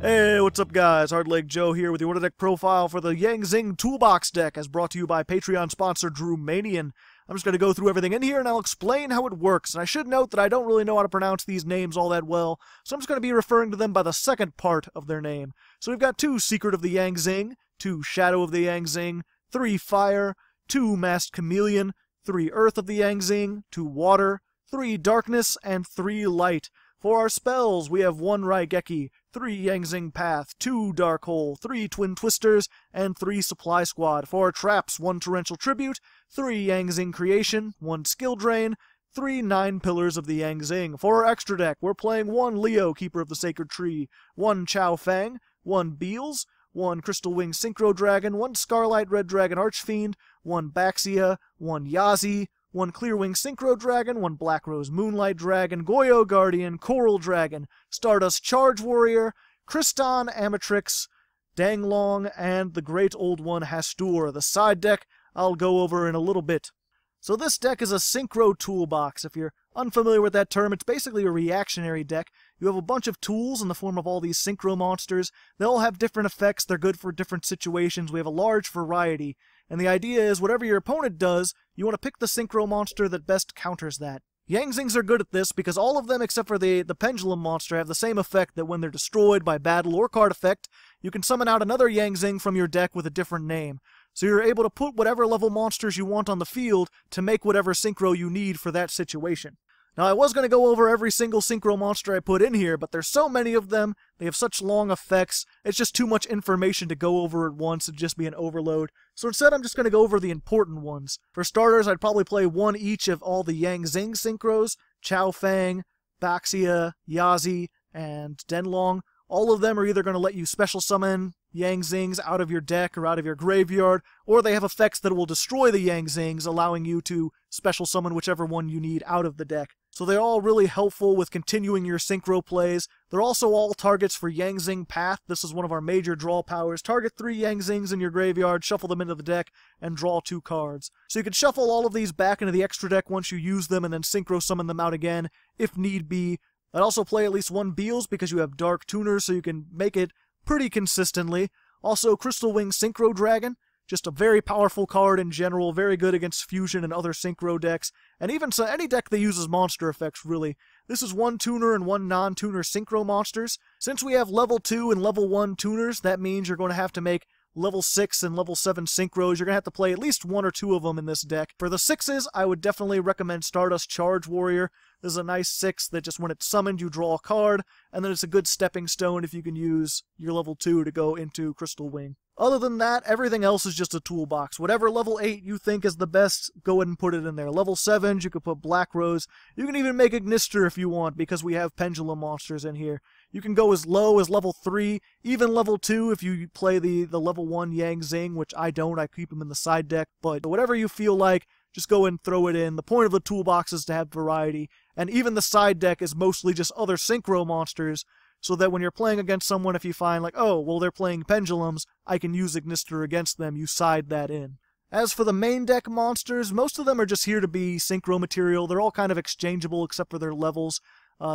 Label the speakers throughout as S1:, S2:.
S1: Hey, what's up guys? Hardleg Joe here with the order deck profile for the Yang Zing Toolbox deck as brought to you by Patreon sponsor Drewmanian. I'm just going to go through everything in here and I'll explain how it works. And I should note that I don't really know how to pronounce these names all that well, so I'm just going to be referring to them by the second part of their name. So we've got 2 Secret of the Yang Zing, 2 Shadow of the Yang Zing, 3 Fire, 2 Masked Chameleon, 3 Earth of the Yang Zing, 2 Water, 3 Darkness, and 3 Light. For our spells, we have 1 Raigeki, 3 Yang Zing Path, 2 Dark Hole, 3 Twin Twisters, and 3 Supply Squad. For our traps, 1 Torrential Tribute, 3 Yang Zing Creation, 1 Skill Drain, 3 9 Pillars of the Yang Zing. For our extra deck, we're playing 1 Leo, Keeper of the Sacred Tree, 1 Chao Fang, 1 Beals, 1 Crystal Wing Synchro Dragon, 1 Scarlight Red Dragon Archfiend, 1 Baxia, 1 Yazi, 1 Clearwing Synchro Dragon, 1 Black Rose Moonlight Dragon, Goyo Guardian, Coral Dragon, Stardust Charge Warrior, Kristan Amatrix, Danglong, and the great old one Hastur. The side deck I'll go over in a little bit. So this deck is a Synchro Toolbox. If you're unfamiliar with that term, it's basically a reactionary deck. You have a bunch of tools in the form of all these Synchro monsters. They all have different effects. They're good for different situations. We have a large variety. And the idea is whatever your opponent does, you want to pick the Synchro monster that best counters that. Yang Zings are good at this because all of them except for the Pendulum monster have the same effect that when they're destroyed by battle or card effect, you can summon out another Yang Zing from your deck with a different name. So you're able to put whatever level monsters you want on the field to make whatever Synchro you need for that situation. Now I was going to go over every single Synchro monster I put in here, but there's so many of them, they have such long effects, it's just too much information to go over at once, it'd just be an overload. So instead I'm just going to go over the important ones. For starters, I'd probably play 1 each of all the Yang Zing Synchros, Chao Fang, Baxia, Yazi, and Denlong. All of them are either going to let you special summon Yang Zings out of your deck or out of your graveyard, or they have effects that will destroy the Yang Zings, allowing you to special summon whichever one you need out of the deck. So they're all really helpful with continuing your Synchro plays. They're also all targets for Yang Zing Path. This is one of our major draw powers. Target 3 Yang Zings in your graveyard, shuffle them into the deck, and draw 2 cards. So you can shuffle all of these back into the extra deck once you use them, and then Synchro summon them out again, if need be. I'd also play at least 1 Beals because you have Dark Tuners, so you can make it pretty consistently. Also, Crystal Wing Synchro Dragon, just a very powerful card in general, very good against Fusion and other Synchro decks, and even so, any deck that uses monster effects, really. This is 1 Tuner and 1 non-Tuner Synchro monsters. Since we have level 2 and level 1 Tuners, that means you're going to have to make level 6 and level 7 Synchros. You're going to have to play at least 1 or 2 of them in this deck. For the 6s, I would definitely recommend Stardust Charge Warrior. This is a nice 6 that just when it's summoned, you draw a card, and then it's a good stepping stone if you can use your level 2 to go into Crystal Wing. Other than that, everything else is just a toolbox. Whatever level 8 you think is the best, go ahead and put it in there. Level 7s, you could put Black Rose. You can even make Ignister if you want, because we have Pendulum monsters in here. You can go as low as level 3, even level 2 if you play the level 1 Yang Zing, which I don't. I keep them in the side deck, but whatever you feel like, just go and throw it in. The point of the toolbox is to have variety, and even the side deck is mostly just other Synchro monsters, so that when you're playing against someone, if you find like, oh, well, they're playing Pendulums, I can use Ignister against them, you side that in. As for the main deck monsters, most of them are just here to be Synchro material. They're all kind of exchangeable except for their levels.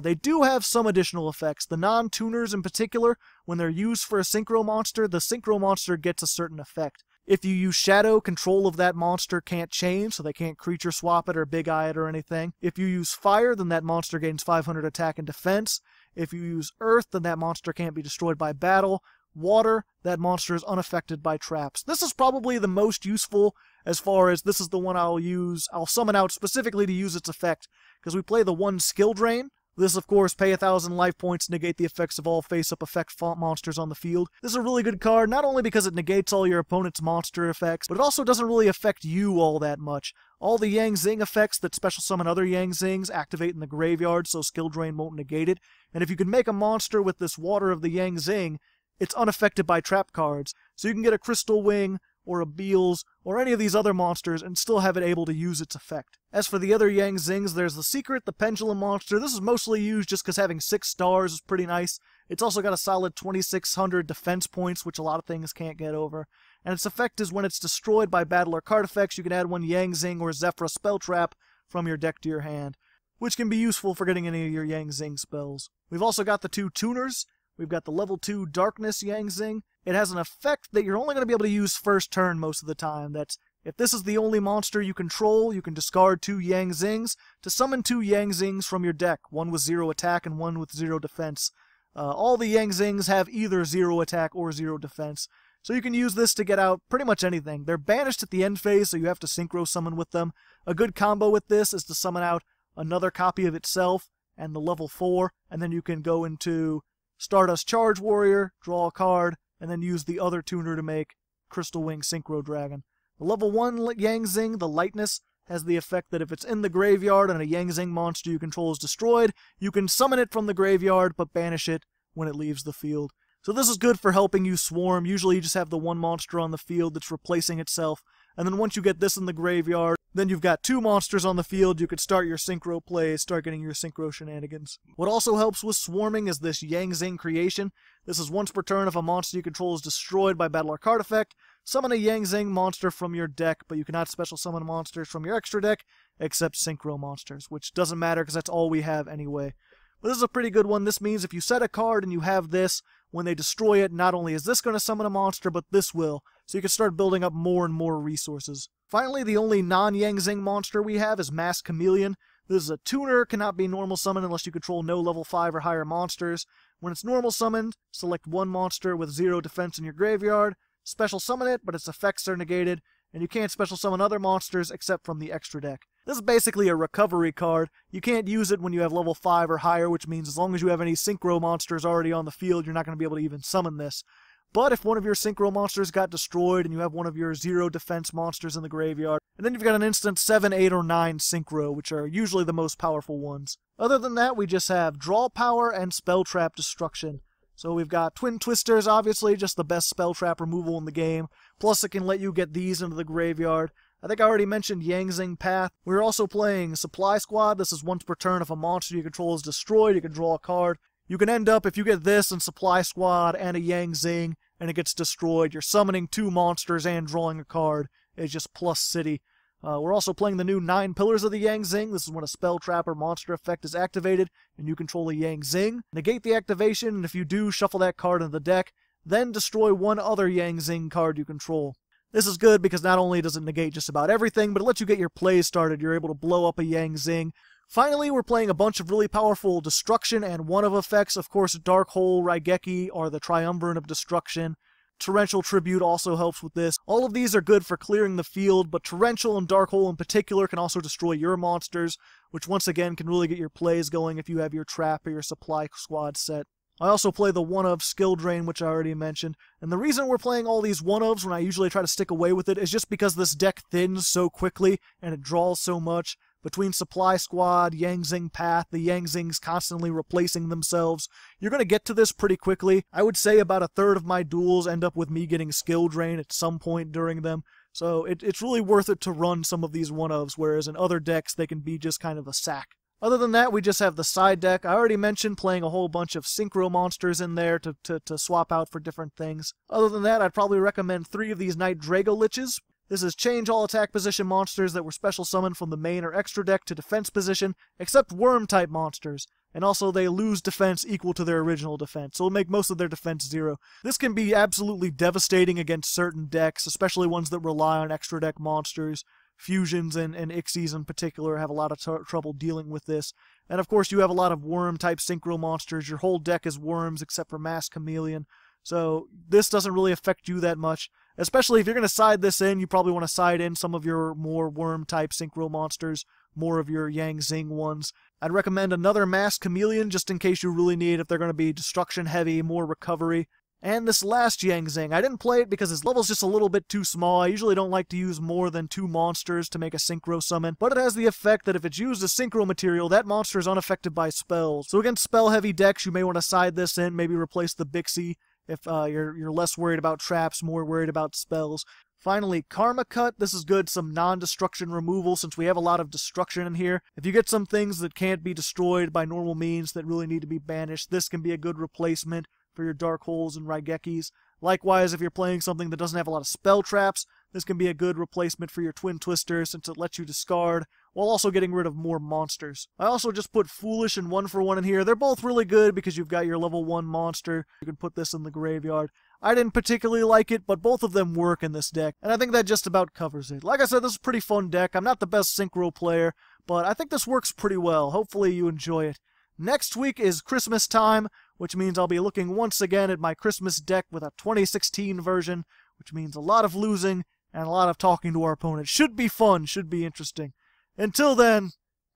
S1: They do have some additional effects. The non-tuners in particular, when they're used for a Synchro monster, the Synchro monster gets a certain effect. If you use Shadow, control of that monster can't change, so they can't creature swap it or big eye it or anything. If you use Fire, then that monster gains 500 attack and defense. If you use Earth, then that monster can't be destroyed by battle. Water, that monster is unaffected by traps. This is probably the most useful as far as this is the one I'll summon out specifically to use its effect, because we play the 1 Skill Drain. This, of course, pay 1,000 life points, negate the effects of all face-up effect font monsters on the field. This is a really good card, not only because it negates all your opponent's monster effects, but it also doesn't really affect you all that much. All the Yang Zing effects that special summon other Yang Zings activate in the graveyard, so Skill Drain won't negate it. And if you can make a monster with this Water of the Yang Zing, it's unaffected by trap cards, so you can get a Crystal Wing, or a Beals, or any of these other monsters and still have it able to use its effect. As for the other Yang Zings, there's the Secret, the Pendulum monster. This is mostly used just because having 6 stars is pretty nice. It's also got a solid 2,600 defense points, which a lot of things can't get over. And its effect is when it's destroyed by battle or card effects, you can add 1 Yang Zing or Zephyra spell trap from your deck to your hand, which can be useful for getting any of your Yang Zing spells. We've also got the 2 Tuners. We've got the level 2 Darkness Yang Zing. It has an effect that you're only going to be able to use first turn most of the time. That's if this is the only monster you control, you can discard 2 Yang Zings to summon 2 Yang Zings from your deck, one with 0 attack and one with 0 defense. All the Yang Zings have either 0 attack or 0 defense, so you can use this to get out pretty much anything. They're banished at the end phase, so you have to synchro summon with them. A good combo with this is to summon out another copy of itself and the level 4, and then you can go into Stardust Charge Warrior, draw a card, and then use the other tuner to make Crystal Wing Synchro Dragon. The level 1 Yang Zing, the Lightness, has the effect that if it's in the graveyard and a Yang Zing monster you control is destroyed, you can summon it from the graveyard but banish it when it leaves the field. So this is good for helping you swarm. Usually you just have the one monster on the field that's replacing itself, and then once you get this in the graveyard, then you've got 2 monsters on the field. You could start your synchro plays, start getting your synchro shenanigans. What also helps with swarming is this Yang Zing creation. This is once per turn if a monster you control is destroyed by battle or card effect, summon a Yang Zing monster from your deck, but you cannot special summon monsters from your extra deck except synchro monsters, which doesn't matter because that's all we have anyway. But this is a pretty good one. This means if you set a card and you have this, when they destroy it, not only is this going to summon a monster, but this will. So you can start building up more and more resources. Finally, the only non-Yang Zing monster we have is Masked Chameleon. This is a tuner, cannot be normal summoned unless you control no level 5 or higher monsters. When it's normal summoned, select one monster with 0 defense in your graveyard, special summon it, but its effects are negated, and you can't special summon other monsters except from the extra deck. This is basically a recovery card. You can't use it when you have level 5 or higher, which means as long as you have any synchro monsters already on the field, you're not going to be able to even summon this. But if one of your synchro monsters got destroyed and you have one of your 0 defense monsters in the graveyard, and then you've got an instant 7, 8, or 9 synchro, which are usually the most powerful ones. Other than that, we just have draw power and spell trap destruction. So we've got Twin Twisters, obviously, just the best spell trap removal in the game. Plus it can let you get these into the graveyard. I think I already mentioned Yang Zing Path. We're also playing Supply Squad. This is once per turn. If a monster you control is destroyed, you can draw a card. You can end up, if you get this and Supply Squad and a Yang Zing, and it gets destroyed, you're summoning 2 monsters and drawing a card. It's just plus city. We're also playing the new 9 Pillars of the Yang Zing. This is when a spell trap or monster effect is activated, and you control a Yang Zing. Negate the activation, and if you do, shuffle that card into the deck, then destroy one other Yang Zing card you control. This is good because not only does it negate just about everything, but it lets you get your plays started. You're able to blow up a Yang Zing. Finally, we're playing a bunch of really powerful destruction and one-of effects. Of course, Dark Hole, Raigeki are the triumvirate of destruction. Torrential Tribute also helps with this. All of these are good for clearing the field, but Torrential and Dark Hole in particular can also destroy your monsters, which once again can really get your plays going if you have your trap or your supply squad set. I also play the one-of Skill Drain, which I already mentioned, and the reason we're playing all these one-ofs when I usually try to stick away with it is just because this deck thins so quickly and it draws so much. Between Supply Squad, Yang Zing Path, the Yang Zings constantly replacing themselves, you're going to get to this pretty quickly. I would say about a third of my duels end up with me getting Skill Drain at some point during them, so it's really worth it to run some of these one-ofs, whereas in other decks they can be just kind of a sack. Other than that, we just have the side deck. I already mentioned playing a whole bunch of synchro monsters in there to swap out for different things. Other than that, I'd probably recommend 3 of these Night Drago Liches. This is change all attack position monsters that were special summoned from the main or extra deck to defense position, except worm-type monsters. And also they lose defense equal to their original defense, so it'll make most of their defense 0. This can be absolutely devastating against certain decks, especially ones that rely on extra deck monsters. Fusions and Ixies in particular have a lot of trouble dealing with this. And of course you have a lot of worm-type synchro monsters. Your whole deck is worms except for Masked Chameleon. So this doesn't really affect you that much. Especially if you're going to side this in, you probably want to side in some of your more worm-type synchro monsters, more of your Yang Zing ones. I'd recommend another Masked Chameleon just in case you really need if they're going to be destruction heavy, more recovery. And this last Yang Zing, I didn't play it because his level's just a little bit too small. I usually don't like to use more than 2 monsters to make a synchro summon, but it has the effect that if it's used as synchro material, that monster is unaffected by spells. So against spell-heavy decks, you may want to side this in, maybe replace the Bixie if you're less worried about traps, more worried about spells. Finally, Karma Cut. This is good, some non-destruction removal since we have a lot of destruction in here. If you get some things that can't be destroyed by normal means that really need to be banished, this can be a good replacement for your Dark Holes and Raigekis. Likewise, if you're playing something that doesn't have a lot of spell traps, this can be a good replacement for your Twin Twister since it lets you discard, while also getting rid of more monsters. I also just put Foolish and 1-for-1 in here. They're both really good because you've got your level 1 monster. You can put this in the graveyard. I didn't particularly like it, but both of them work in this deck, and I think that just about covers it. Like I said, this is a pretty fun deck. I'm not the best Synchro player, but I think this works pretty well. Hopefully you enjoy it. Next week is Christmas time, which means I'll be looking once again at my Christmas deck with a 2016 version, which means a lot of losing and a lot of talking to our opponent. Should be fun, should be interesting. Until then,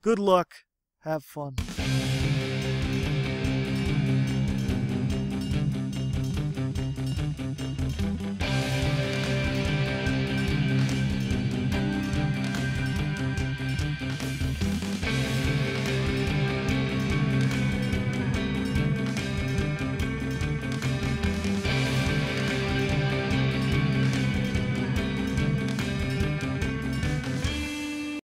S1: good luck, have fun.